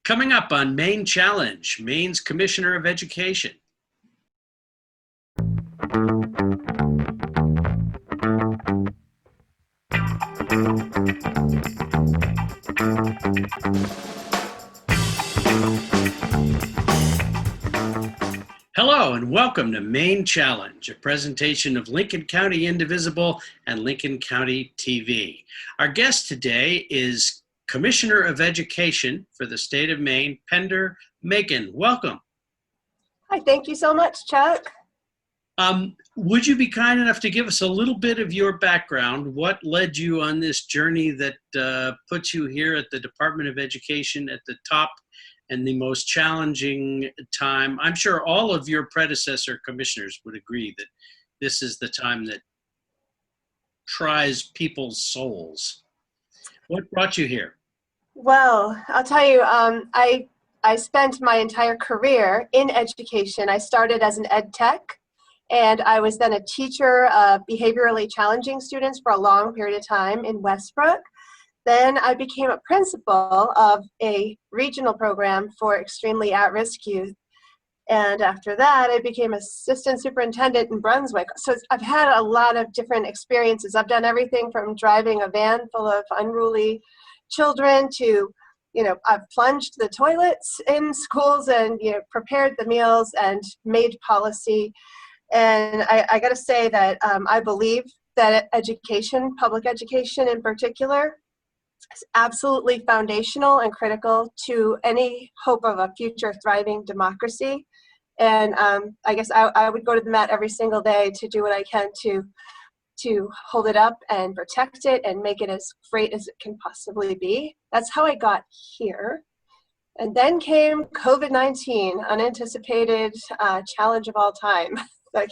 Coming up on Maine Challenge, Maine's Commissioner of Education. Hello and welcome to Maine Challenge, a presentation of Lincoln County Indivisible and Lincoln County TV. Our guest today is Commissioner of Education for the state of Maine, Pender Makin. Welcome. Hi, thank you so much, Chuck. Would you be kind enough to give us a little bit of your background? What led you on this journey that puts you here at the Department of Education at the top and the most challenging time? I'm sure all of your predecessor commissioners would agree that this is the time that tries people's souls. What brought you here? Well, I'll tell you, I spent my entire career in education. I started as an ed tech, and I was then a teacher of behaviorally challenging students for a long period of time in Westbrook. Then I became a principal of a regional program for extremely at-risk youth. And after that, I became assistant superintendent in Brunswick. So I've had a lot of different experiences. I've done everything from driving a van full of unruly children to, I've plunged the toilets in schools and, prepared the meals and made policy. And I got to say that I believe that education, public education in particular, is absolutely foundational and critical to any hope of a future thriving democracy. And I guess I would go to the mat every single day to do what I can to hold it up and protect it and make it as great as it can possibly be. That's how I got here. And then came COVID-19, unanticipated challenge of all time. I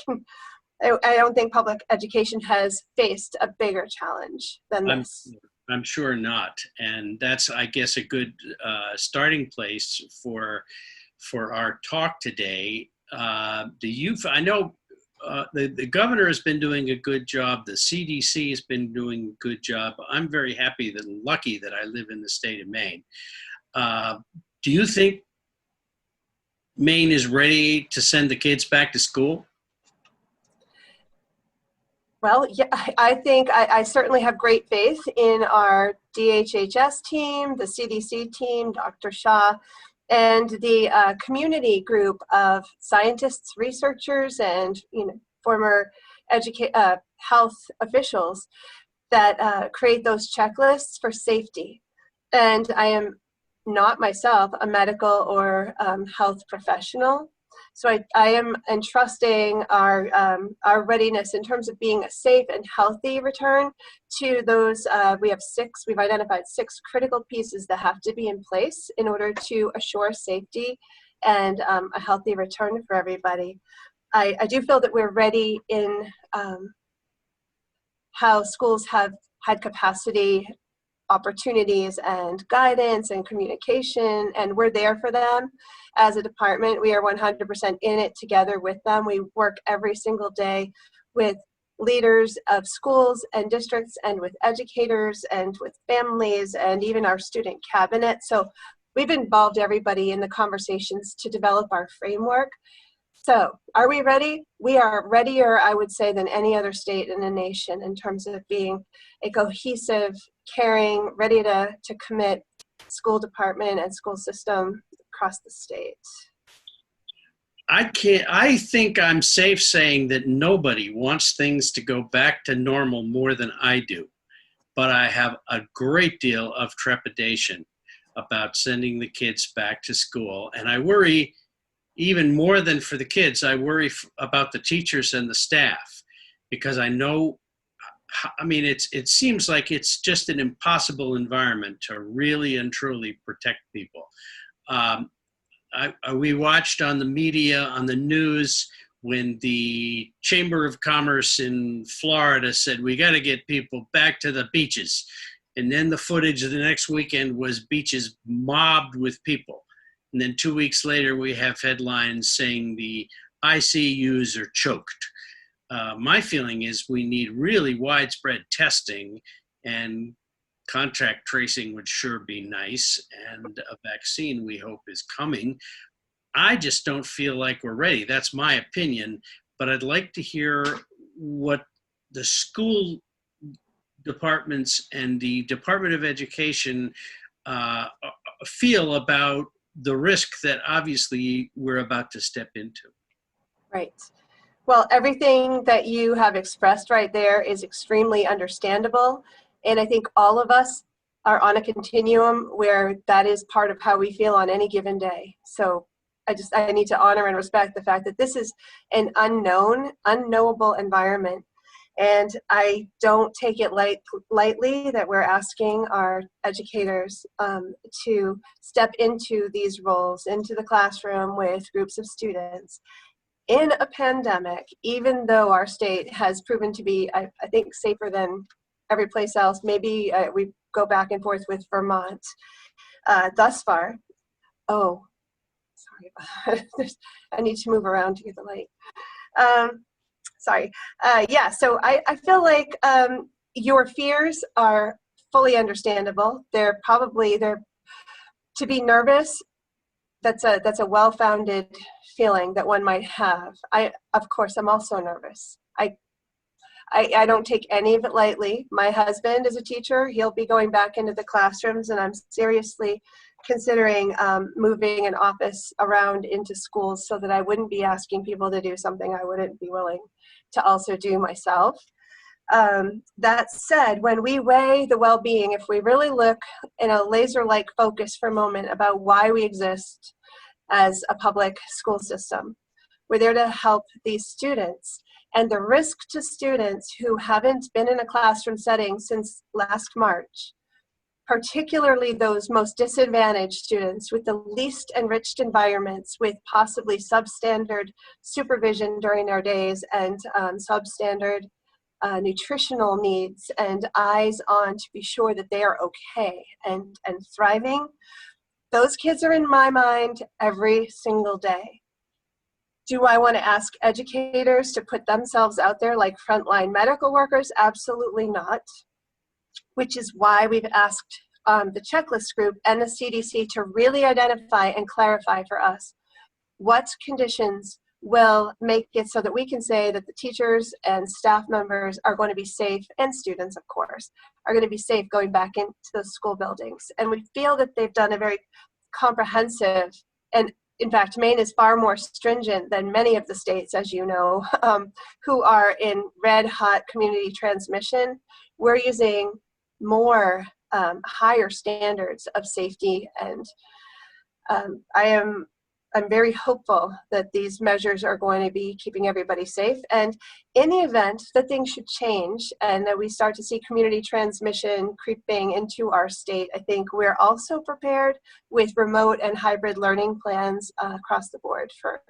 don't think public education has faced a bigger challenge than this. I'm sure not. And that's, I guess, a good starting place for our talk today. I know the governor has been doing a good job. The CDC has been doing a good job. I'm very happy and lucky that I live in the state of Maine. Do you think Maine is ready to send the kids back to school? Well, yeah, I think I certainly have great faith in our DHHS team, the CDC team, Dr. Shah, and the community group of scientists, researchers, and former health officials that create those checklists for safety. And I am not myself a medical or health professional. So I am entrusting our readiness in terms of being a safe and healthy return to those. We've identified 6 critical pieces that have to be in place in order to assure safety and a healthy return for everybody. I do feel that we're ready in how schools have had capacity, opportunities and guidance and communication, and we're there for them. As a department, we are 100% in it together with them. We work every single day with leaders of schools and districts and with educators and with families and even our student cabinet. So we've involved everybody in the conversations to develop our framework. So are we ready? We are readier, I would say, than any other state in the nation in terms of being a cohesive, caring, ready to commit school department and school system across the state. I think I'm safe saying that nobody wants things to go back to normal more than I do, but I have a great deal of trepidation about sending the kids back to school. And I worry even more than for the kids, I worry about the teachers and the staff, because I know, it seems like it's just an impossible environment to really and truly protect people. We watched on the media, on the news, when the Chamber of Commerce in Florida said, we got to get people back to the beaches. And then the footage of the next weekend was beaches mobbed with people. And then 2 weeks later, we have headlines saying the ICUs are choked. My feeling is we need really widespread testing and contact tracing would sure be nice, and a vaccine we hope is coming. I just don't feel like we're ready. That's my opinion, but I'd like to hear what the school departments and the Department of Education uh, feel about the risk that obviously we're about to step into. Right. Well, everything that you have expressed right there is extremely understandable. And I think all of us are on a continuum where that is part of how we feel on any given day. So I need to honor and respect the fact that this is an unknowable environment. And I don't take it lightly that we're asking our educators to step into these roles, into the classroom with groups of students in a pandemic, even though our state has proven to be, I think, safer than every place else. Maybe we go back and forth with Vermont thus far. Oh, sorry about that. I need to move around to get the light. Sorry. Yeah, so I feel like your fears are fully understandable. They're to be nervous. That's a well-founded feeling that one might have. Of course, I'm also nervous. I don't take any of it lightly. My husband is a teacher. He'll be going back into the classrooms, and I'm seriously considering moving an office around into schools so that I wouldn't be asking people to do something I wouldn't be willing to also do myself. That said, when we weigh the well-being, if we really look in a laser-like focus for a moment about why we exist as a public school system, we're there to help these students. And the risk to students who haven't been in a classroom setting since last March, particularly those most disadvantaged students with the least enriched environments with possibly substandard supervision during their days and substandard nutritional needs and eyes on to be sure that they are okay and thriving. Those kids are in my mind every single day. Do I want to ask educators to put themselves out there like frontline medical workers? Absolutely not. Which is why we've asked the checklist group and the CDC to really identify and clarify for us what conditions will make it so that we can say that the teachers and staff members are going to be safe, and students, of course, are going to be safe going back into the school buildings. And we feel that they've done a very comprehensive, and in fact, Maine is far more stringent than many of the states, as you know, who are in red hot community transmission. We're using more higher standards of safety, and I'm very hopeful that these measures are going to be keeping everybody safe. And in the event that things should change and that we start to see community transmission creeping into our state, I think we're also prepared with remote and hybrid learning plans across the board for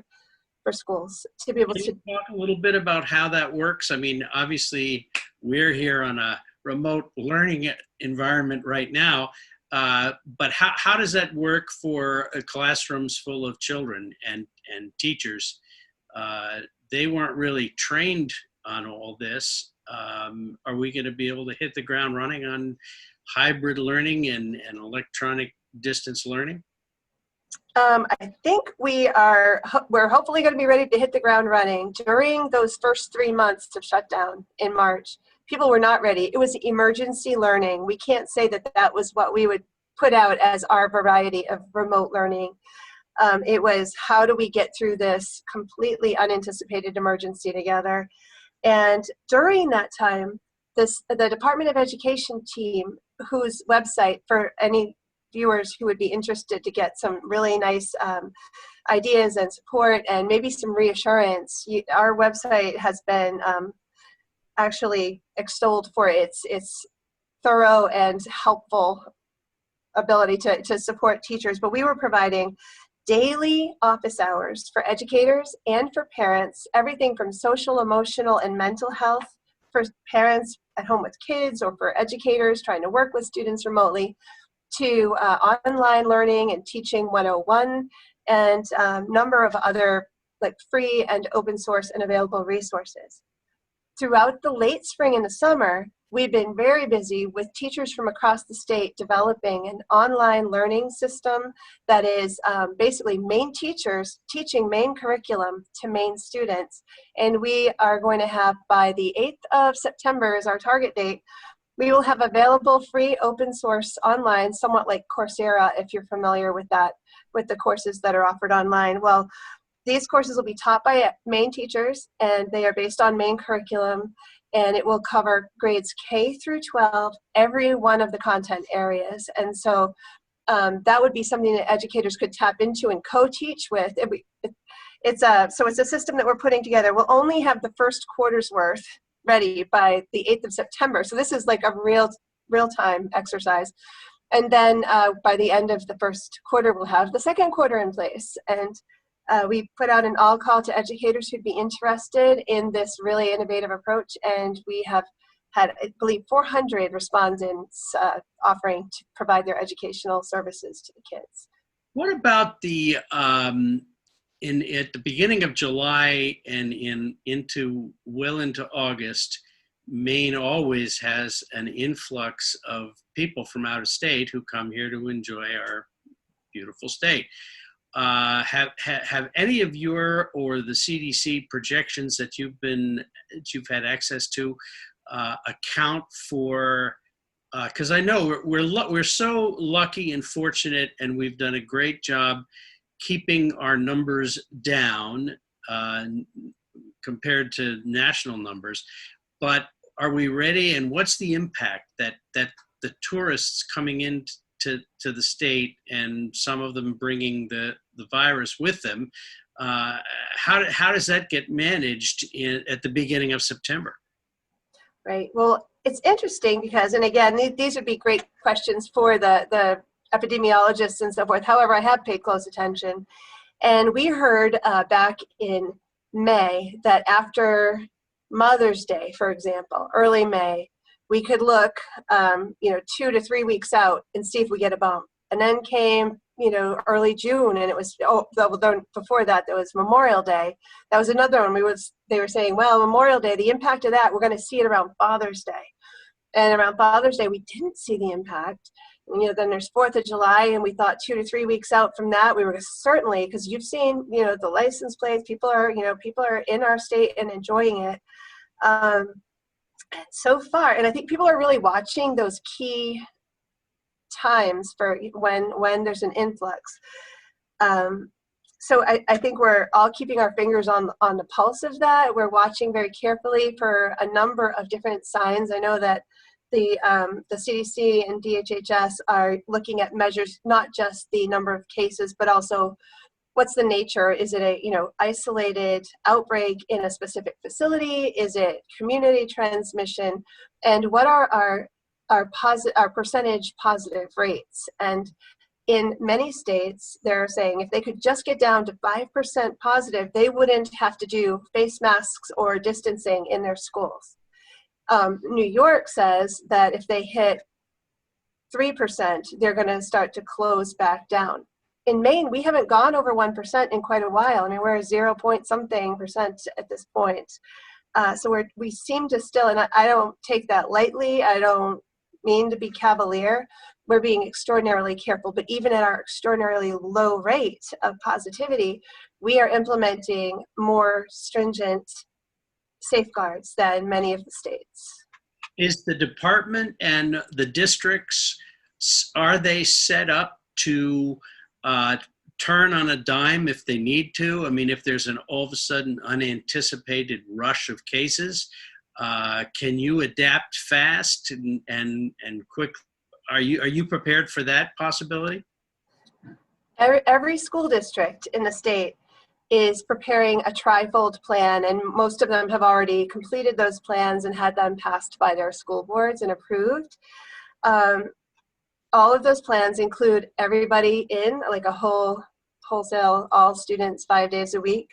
schools to be able to. Can you talk a little bit about how that works? I mean, obviously, we're here on a remote learning environment right now. But how does that work for classrooms full of children and teachers? They weren't really trained on all this. Are we going to be able to hit the ground running on hybrid learning and electronic distance learning? I think we're hopefully going to be ready to hit the ground running. During those first 3 months of shutdown in March, people were not ready. It was emergency learning. We can't say that that was what we would put out as our variety of remote learning. It was, how do we get through this completely unanticipated emergency together? And during that time, the Department of Education team, whose website, for any viewers who would be interested to get some really nice ideas and support and maybe some reassurance, our website has been actually extolled for its thorough and helpful ability to support teachers. But we were providing daily office hours for educators and for parents, everything from social, emotional, and mental health for parents at home with kids or for educators trying to work with students remotely, to online learning and teaching 101 and number of other like free and open source and available resources. Throughout the late spring and the summer, we've been very busy with teachers from across the state developing an online learning system that is basically Maine teachers teaching Maine curriculum to Maine students. And we are going to have, by the 8th of September is our target date, we will have available free open source online, somewhat like Coursera, if you're familiar with that, with the courses that are offered online. Well, these courses will be taught by Maine teachers, and they are based on Maine curriculum, and it will cover grades K through 12, every one of the content areas. And so that would be something that educators could tap into and co-teach with. It's a system that we're putting together. We'll only have the first quarter's worth ready by the 8th of September. So this is like a real-time exercise. And then by the end of the first quarter, we'll have the second quarter in place. And we put out an all call to educators who'd be interested in this really innovative approach. And we have had, I believe, 400 respondents offering to provide their educational services to the kids. What about the at the beginning of July and into August, Maine always has an influx of people from out of state who come here to enjoy our beautiful state. Have any of your or the CDC projections that you've had access to account for? Because I know we're so lucky and fortunate, and we've done a great job keeping our numbers down compared to national numbers. But are we ready? And what's the impact that the tourists coming in to the state, and some of them bringing the virus with them, how does that get managed at the beginning of September? Right. Well, it's interesting because, and again, these would be great questions for the epidemiologists and so forth. However, I have paid close attention. And we heard back in May that after Mother's Day, for example, early May, we could look 2 to 3 weeks out and see if we get a bump. And then came early June, and it was, before that, there was Memorial Day. That was another one. They were saying, well, Memorial Day, the impact of that, we're going to see it around Father's Day. And around Father's Day, we didn't see the impact. Then there's 4th of July, and we thought 2 to 3 weeks out from that, we were certainly, because you've seen, the license plates, people are in our state and enjoying it. So far, and I think people are really watching those key times for when there's an influx. So I think we're all keeping our fingers on the pulse of that. We're watching very carefully for a number of different signs. I know that the CDC and DHHS are looking at measures, not just the number of cases, but also what's the nature. Is it a isolated outbreak in a specific facility? Is it community transmission? And what are our percentage positive rates? And in many states, they're saying if they could just get down to 5% positive, they wouldn't have to do face masks or distancing in their schools. New York says that if they hit 3%, they're going to start to close back down. In Maine, we haven't gone over 1% in quite a while. I mean, we're 0 point something percent at this point. So we seem to still, and I don't take that lightly. I don't mean to be cavalier. We're being extraordinarily careful, but even at our extraordinarily low rate of positivity, we are implementing more stringent safeguards than many of the states. Is the department and the districts, are they set up to turn on a dime if they need to? I mean, if there's an all of a sudden unanticipated rush of cases, can you adapt fast and quick? Are you prepared for that possibility? Every school district in the state is preparing a trifold plan, and most of them have already completed those plans and had them passed by their school boards and approved. All of those plans include everybody in, like a wholesale, all students 5 days a week.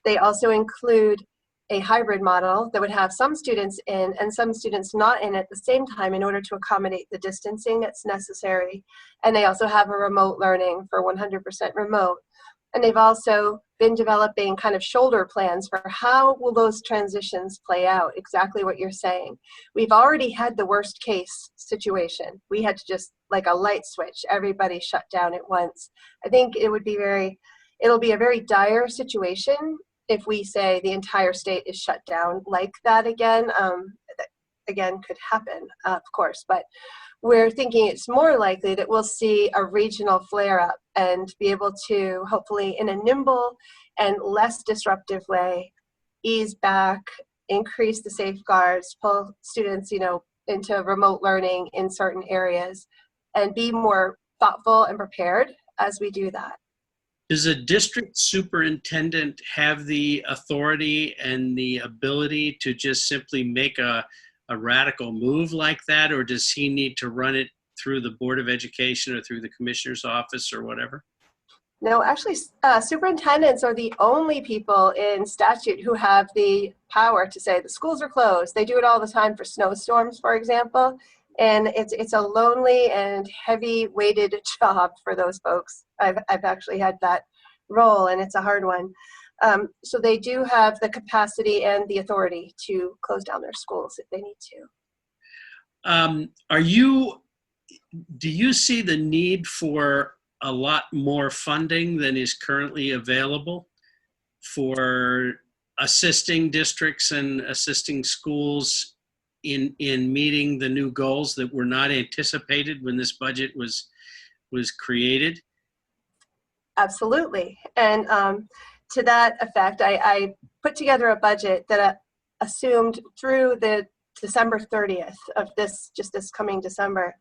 They also include a hybrid model that would have some students in and some students not in at the same time in order to accommodate the distancing that's necessary. And they also have a remote learning for 100% remote. And they've also been developing kind of shoulder plans for how will those transitions play out, exactly what you're saying. We've already had the worst case situation. We had to just, like a light switch, everybody shut down at once. I think it'll be a very dire situation if we say the entire state is shut down like that again. That again could happen, of course, but we're thinking it's more likely that we'll see a regional flare-up and be able to, hopefully in a nimble and less disruptive way, ease back, increase the safeguards, pull students, into remote learning in certain areas, and be more thoughtful and prepared as we do that. Does a district superintendent have the authority and the ability to just simply make a radical move like that, or does he need to run it through the Board of Education or through the Commissioner's office or whatever? No, actually, superintendents are the only people in statute who have the power to say the schools are closed. They do it all the time for snowstorms, for example, and it's a lonely and heavy-weighted job for those folks. I've actually had that role, and it's a hard one. So they do have the capacity and the authority to close down their schools if they need to. Do you see the need for a lot more funding than is currently available for assisting districts and assisting schools in meeting the new goals that were not anticipated when this budget was created? Absolutely. And to that effect, I put together a budget that assumed through the December 30th of this coming December,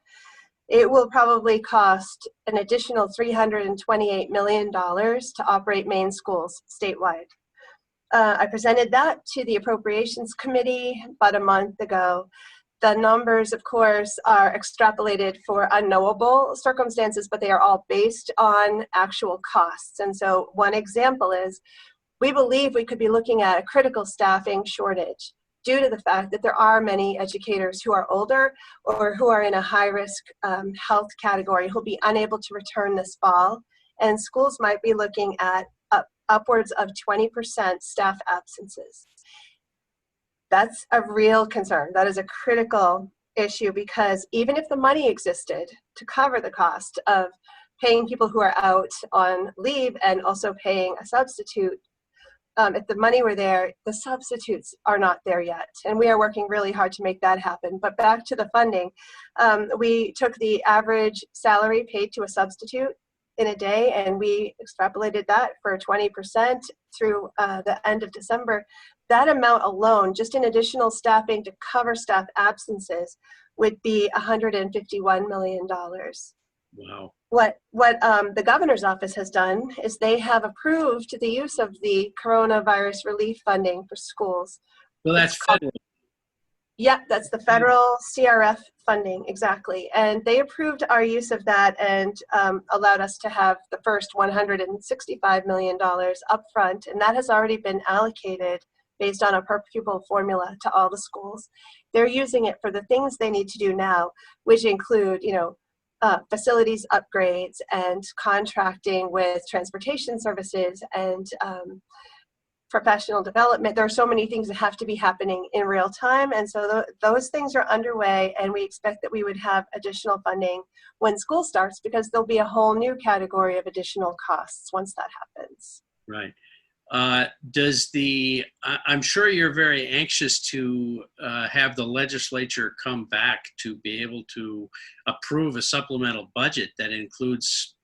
it will probably cost an additional $328 million to operate Maine schools statewide. I presented that to the Appropriations Committee about a month ago. The numbers, of course, are extrapolated for unknowable circumstances, but they are all based on actual costs. And so one example is, we believe we could be looking at a critical staffing shortage due to the fact that there are many educators who are older or who are in a high-risk health category who'll be unable to return this fall. And schools might be looking at upwards of 20% staff absences. That's a real concern. That is a critical issue, because even if the money existed to cover the cost of paying people who are out on leave and also paying a substitute, if the money were there, the substitutes are not there yet. And we are working really hard to make that happen. But back to the funding, we took the average salary paid to a substitute in a day, and we extrapolated that for 20% through the end of December. That amount alone, just in additional staffing to cover staff absences, would be $151 million. Wow. What the governor's office has done is they have approved the use of the coronavirus relief funding for schools. Well, that's federal. Yeah, that's the federal CRF funding, exactly. And they approved our use of that and allowed us to have the first $165 million upfront, and that has already been allocated based on a per pupil formula to all the schools. They're using it for the things they need to do now, which include, facilities upgrades and contracting with transportation services and professional development. There are so many things that have to be happening in real time, and so those things are underway, and we expect that we would have additional funding when school starts, because there'll be a whole new category of additional costs once that happens. Right. I'm sure you're very anxious to have the legislature come back to be able to approve a supplemental budget that includes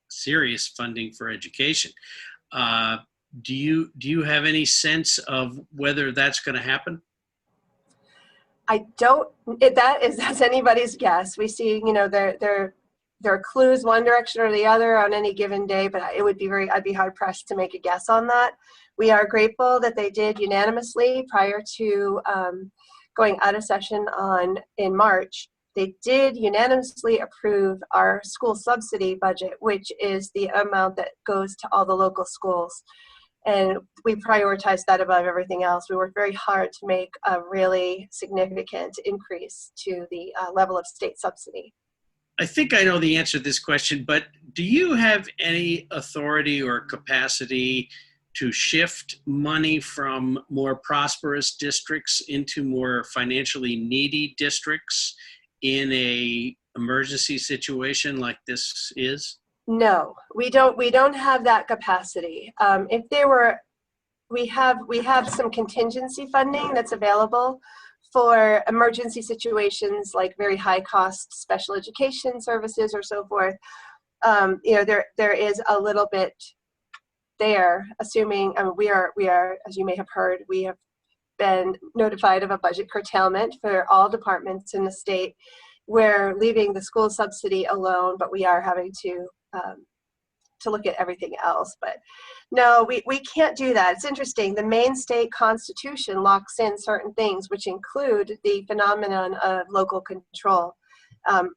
serious funding for education. Do you have any sense of whether that's going to happen? I don't. That's anybody's guess. We see, there are clues one direction or the other on any given day, but I'd be hard pressed to make a guess on that. We are grateful that they did unanimously prior to going out of session in March. They did unanimously approve our school subsidy budget, which is the amount that goes to all the local schools. And we prioritize that above everything else. We worked very hard to make a really significant increase to the level of state subsidy. I think I know the answer to this question, but do you have any authority or capacity to shift money from more prosperous districts into more financially needy districts in a emergency situation like this is? No, we don't. We don't have that capacity. If there were, we have some contingency funding that's available for emergency situations like very high cost special education services or so forth. There is a little bit there, assuming we are, as you may have heard, we have been notified of a budget curtailment for all departments in the state. We're leaving the school subsidy alone, but we are having to look at everything else. But no, we can't do that. It's interesting. The Maine state constitution locks in certain things, which include the phenomenon of local control.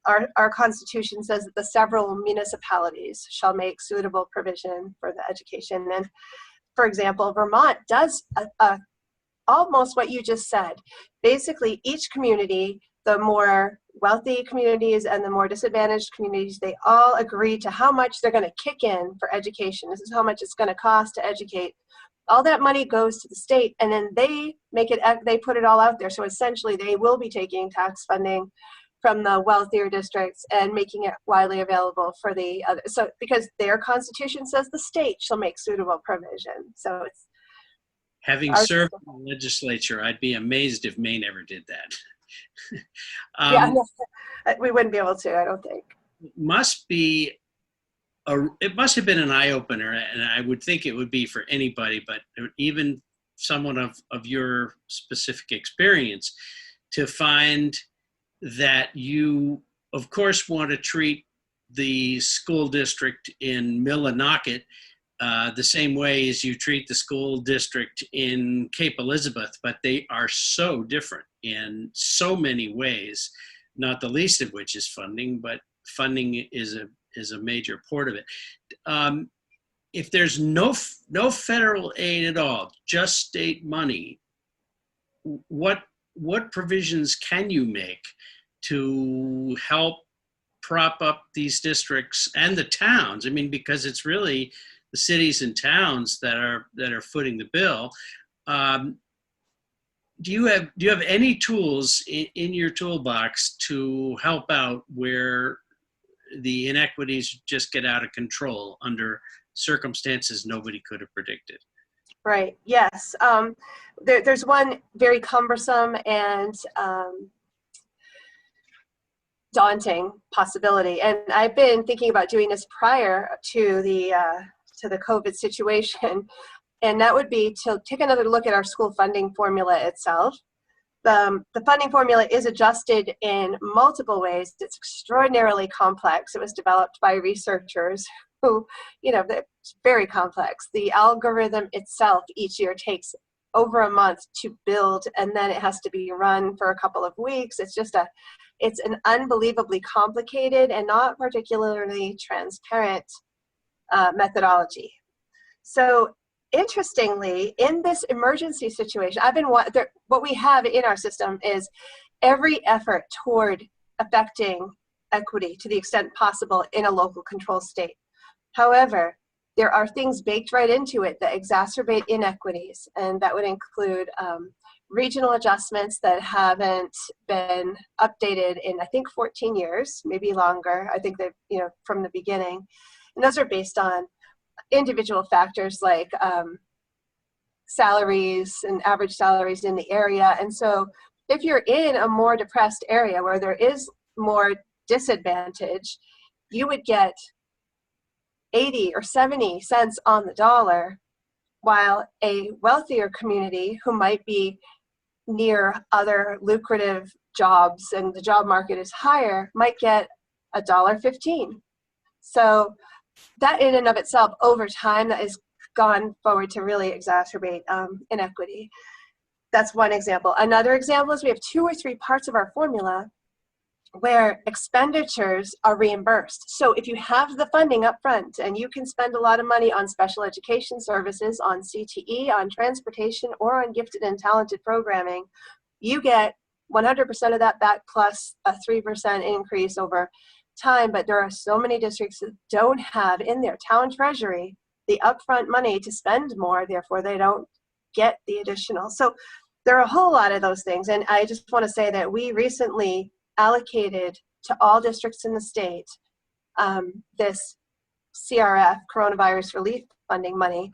Our constitution says that the several municipalities shall make suitable provision for the education. And for example, Vermont does almost what you just said. Basically, each community, the more wealthy communities and the more disadvantaged communities, they all agree to how much they're going to kick in for education. This is how much it's going to cost to educate. All that money goes to the state, and then they put it all out there. So essentially, they will be taking tax funding from the wealthier districts and making it widely available for the other. So because their constitution says the state shall make suitable provision. So it's Having served in the legislature, I'd be amazed if Maine ever did that. Yeah, no, we wouldn't be able to, I don't think. It must have been an eye-opener, and I would think it would be for anybody, but even someone of your specific experience, to find that you, of course, want to treat the school district in Millinocket the same way as you treat the school district in Cape Elizabeth, but they are so different in so many ways, not the least of which is funding, but funding is a major part of it. If there's no federal aid at all, just state money, what provisions can you make to help prop up these districts and the towns? I mean, because it's really the cities and towns that are footing the bill. Do you have any tools in your toolbox to help out where the inequities just get out of control under circumstances nobody could have predicted? Right. Yes. There's one very cumbersome and daunting possibility, and I've been thinking about doing this prior to the COVID situation, and that would be to take another look at our school funding formula itself. The funding formula is adjusted in multiple ways. It's extraordinarily complex. It was developed by researchers who, it's very complex. The algorithm itself each year takes over a month to build, and then it has to be run for a couple of weeks. It's an unbelievably complicated and not particularly transparent methodology. So interestingly, in this emergency situation, what we have in our system is every effort toward affecting equity to the extent possible in a local control state. However, there are things baked right into it that exacerbate inequities, and that would include regional adjustments that haven't been updated in, I think, 14 years, maybe longer. I think they've, from the beginning. And those are based on individual factors like salaries and average salaries in the area. And so if you're in a more depressed area where there is more disadvantage, you would get 80 or 70 cents on the dollar, while a wealthier community who might be near other lucrative jobs and the job market is higher might get $1.15. So that in and of itself, over time, that has gone forward to really exacerbate inequity. That's one example. Another example is we have 2 or 3 parts of our formula where expenditures are reimbursed. So if you have the funding up front and you can spend a lot of money on special education services, on CTE, on transportation, or on gifted and talented programming, you get 100% of that back plus a 3% increase over time, but there are so many districts that don't have in their town treasury the upfront money to spend more, therefore they don't get the additional. So there are a whole lot of those things. And I just want to say that we recently allocated to all districts in the state this CRF, coronavirus relief funding money.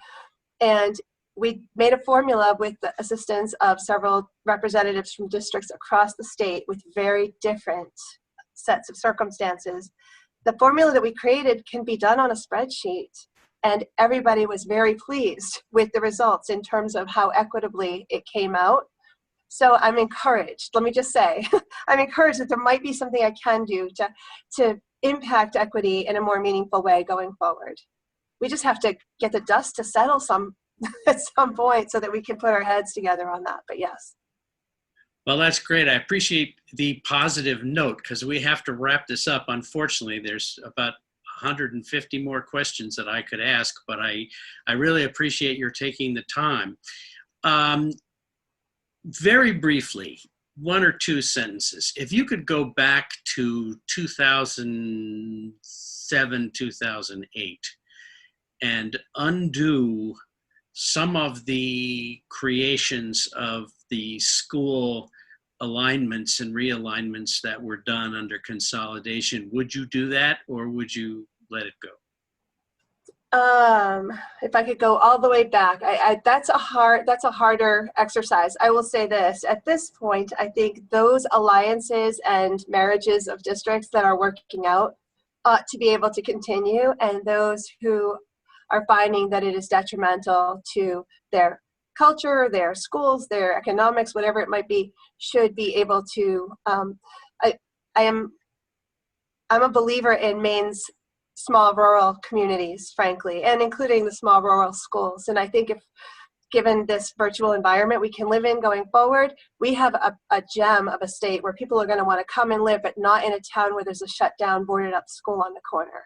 And we made a formula with the assistance of several representatives from districts across the state with very different sets of circumstances. The formula that we created can be done on a spreadsheet, and everybody was very pleased with the results in terms of how equitably it came out. So I'm encouraged, let me just say, I'm encouraged that there might be something I can do to impact equity in a more meaningful way going forward. We just have to get the dust to settle at some point so that we can put our heads together on that, but yes. Well, that's great. I appreciate the positive note because we have to wrap this up. Unfortunately, there's about 150 more questions that I could ask, but I really appreciate your taking the time. Very briefly, one or two sentences. If you could go back to 2007, 2008 and undo some of the creations of the school alignments and realignments that were done under consolidation, would you do that or would you let it go? If I could go all the way back, that's a harder exercise. I will say this, at this point, I think those alliances and marriages of districts that are working out ought to be able to continue, and those who are finding that it is detrimental to their culture, their schools, their economics, whatever it might be, should be able to, I'm a believer in Maine's small rural communities, frankly, and including the small rural schools. And I think if given this virtual environment we can live in going forward, we have a gem of a state where people are going to want to come and live, but not in a town where there's a shut down, boarded up school on the corner.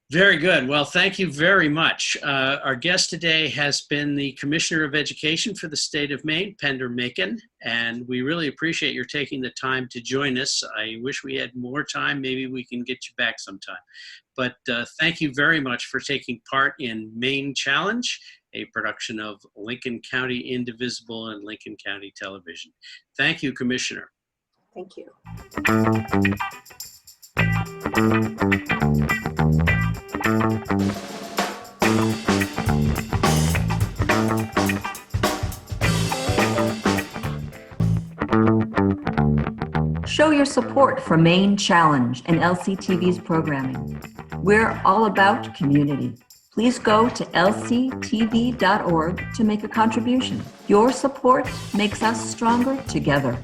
Very good. Well, thank you very much. Our guest today has been the Commissioner of Education for the state of Maine, Pender Makin, and we really appreciate your taking the time to join us. I wish we had more time. Maybe we can get you back sometime. But thank you very much for taking part in Maine Challenge, a production of Lincoln County Indivisible and Lincoln County Television. Thank you, Commissioner. Thank you. Show your support for Maine Challenge and LCTV's programming. We're all about community. Please go to lctv.org to make a contribution. Your support makes us stronger together.